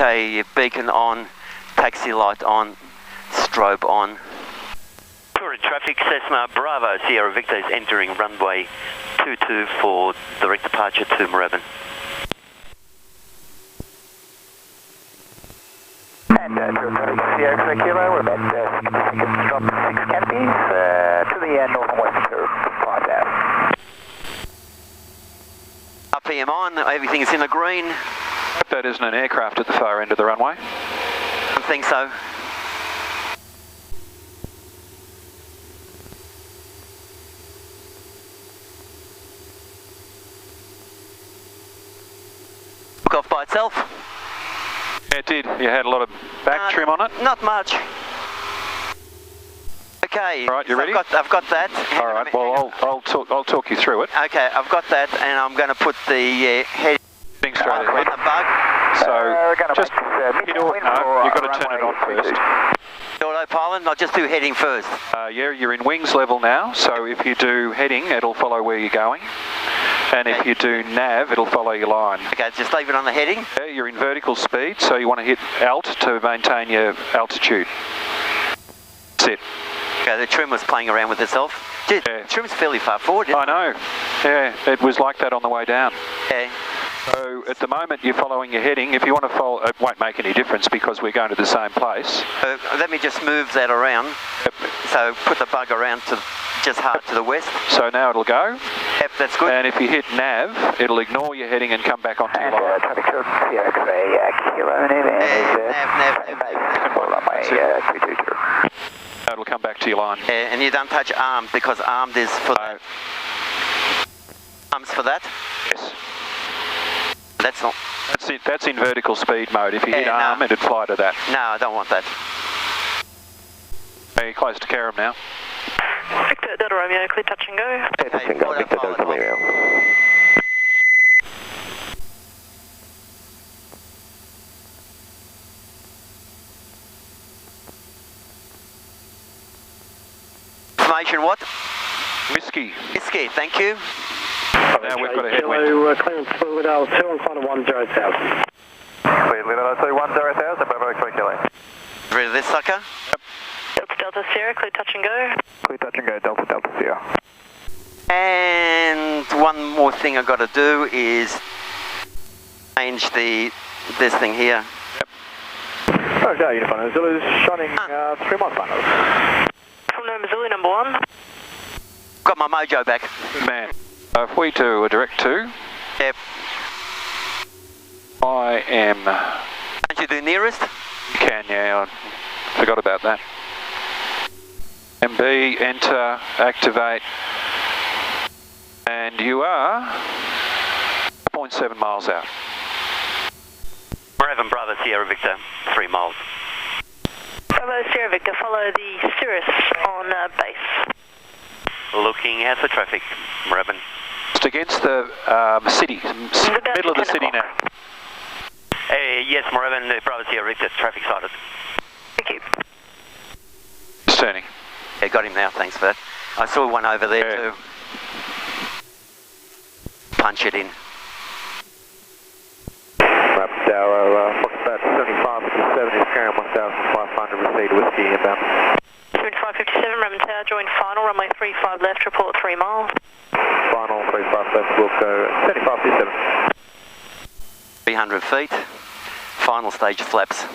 Okay, beacon on, taxi light on, strobe on. Tooradin traffic, Cessna Bravo Sierra Victor is entering runway 22 for direct departure to Moorabin. And Tooradin Sierra Kilo, we're about 6 seconds drop 6 canopies to the north and west curve, 5 down. RPM on, everything's in the green. Hope that isn't an aircraft at the far end of the runway. I think so. Took off by itself. Yeah, it did. You had a lot of back trim on it? Not much. Okay. All right, you ready? I've got that. All right, well, I'll talk you through it. Okay, I've got that, and I'm going to put the head Straight ahead. on the bug. So, just hit no, you've got to turn it on first. Autopilot, I'll just do heading first. Yeah, you're in wings level now, so if you do heading, it'll follow where you're going. And if you do nav, it'll follow your line. Okay, just leave it on the heading. Yeah, you're in vertical speed, so you want to hit alt to maintain your altitude. That's it. Okay, the trim was playing around with itself. Gee, Yeah. the trim's fairly far forward, isn't I know. Yeah, it was like that on the way down. it? So at the moment you're following your heading. If you want to follow, it won't make any difference because we're going to the same place. Let me just move that around. Yep. So put the bug around to just hard to the west. So now it'll go. Yep, that's good. And if you hit nav, it'll ignore your heading and come back onto your line. Traffic Sierra X-ray, Kilo, Nav. It'll come back to your line. And you don't touch armed because armed is for that. Arms for that? Yes. That's not. That's it. That's in vertical speed mode. If you hit no. arm, it'd fly to that. No, I don't want that. Are you close to Karam now? Victor Delta Romeo, clear touch and go. Okay, Victor Delta Romeo. Information what? Whiskey. Whiskey, thank you. Now we've got a headwind. Clearance for Liddell 2 and final 10,000. Clear Liddell 2, 10,000, Bravo 3 Kilo. Rid of this sucker. Delta Sierra, clear touch and go. Clear touch and go, Delta Sierra. And one more thing I've got to do is change this thing here. Okay, Uniform Zulu is shining 3 mile finals. From Nova Zulu, number 1. Got my mojo back. Good man. If we do a direct 2, Yep. I am... Can't you do nearest? You can, yeah. I forgot about that. MB, enter, activate. And you are 0.7 miles out. Moorabin Bravo Sierra Victor, 3 miles. Bravo Sierra Victor, follow the Cirrus on base. Looking at the traffic, Moorabin. Just against the city, middle of the city now. Yes, Moorabin, Bravo Sierra Victor, traffic sighted. Thank you. Just turning. Yeah, got him now, thanks for that. I saw one over there too. Punch it in. Darrow, Foxbat 75 to 70, carrying 1,500, receipt whiskey inbound. 7557, Raman Tower, join final, runway 35 left, report 3 miles. Final 35 left, we'll go 7527. 300 feet, final stage flaps.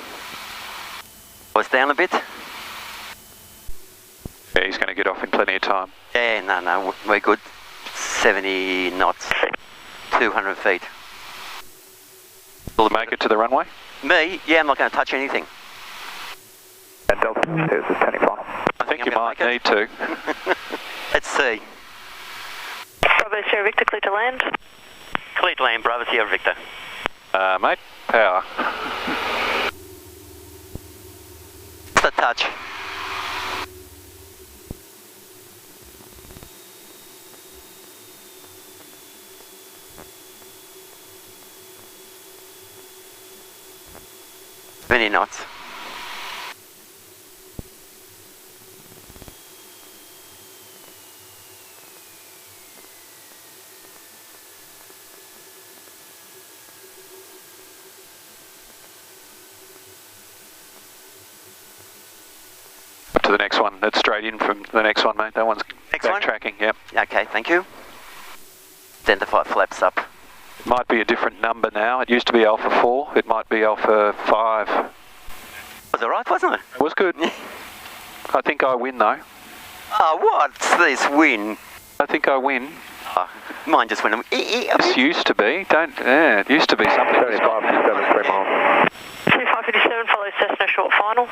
Voice down a bit. Yeah, he's going to get off in plenty of time. Yeah, no, we're good. 70 knots, 200 feet. Will it make it to the runway? Me? Yeah, I'm not going to touch anything. And Delta, there's the turning final. I think you might need to. Let's see. Bravo Sierra Victor, clear to land. Clear to land, Bravo Sierra Victor. Mate, power. Just a touch. Many knots. That's straight in from the next one, mate. That one's backtracking, yep. Okay, thank you. Identify flaps up. It might be a different number now. It used to be Alpha 4. It might be Alpha 5. Was it right, wasn't it? It was good. I think I win, though. Oh, what's this win? I think I win. Oh, mine just went... This used to be. It used to be something. 7557, 3 miles. 2557, follow Cessna short final.